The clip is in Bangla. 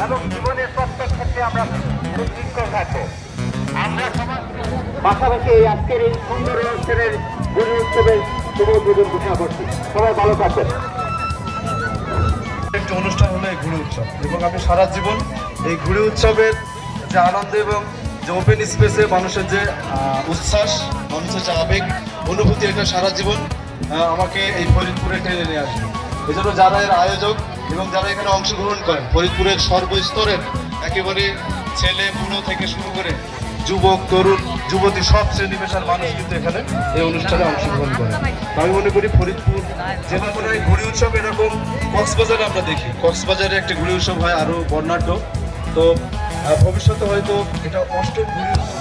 এবং জীবনের প্রত্যেক ক্ষেত্রে আমরা সুদৃঢ় থাকবো। আমরা সবার পাশাপাশি এই আজকের এই সুন্দর অনুষ্ঠানের ঘুড়ি উৎসবের শুভ উদ্বোধন ঘোষণা করছি। সবাই ভালো থাকবেন। একটি অনুষ্ঠান হলো এই ঘুড়ি উৎসব, এবং আমি সারা জীবন এই ঘুড়ি উৎসবের যে আনন্দ এবং যে ওপেন স্পেসে মানুষের যে উচ্ছ্বাস, মানুষের যে আবেগ অনুভূতি, এটা সারা জীবন আমাকে এই ফরিদপুরে টেনে নিয়ে আসবে। এই জন্য যারা এর আয়োজক এবং যারা এখানে অংশগ্রহণ করেন, ফরিদপুরের সর্বস্তরের একেবারে ছেলে বুড়ো থেকে শুরু করে যুবক তরুণ যুবতী সব শ্রেণী পেশার মানুষ কিন্তু এখানে এই অনুষ্ঠানে অংশগ্রহণ করে। আমি মনে করি ফরিদপুর যেমন করে ঘুড়ি উৎসব এরকম কক্সবাজারে আমরা দেখি, কক্সবাজারে একটি ঘুড়ি উৎসব হয় আরো বর্ণাঢ্য। তো ভবিষ্যতে হয়তো এটা অষ্টম ঘুড়ি উৎসব।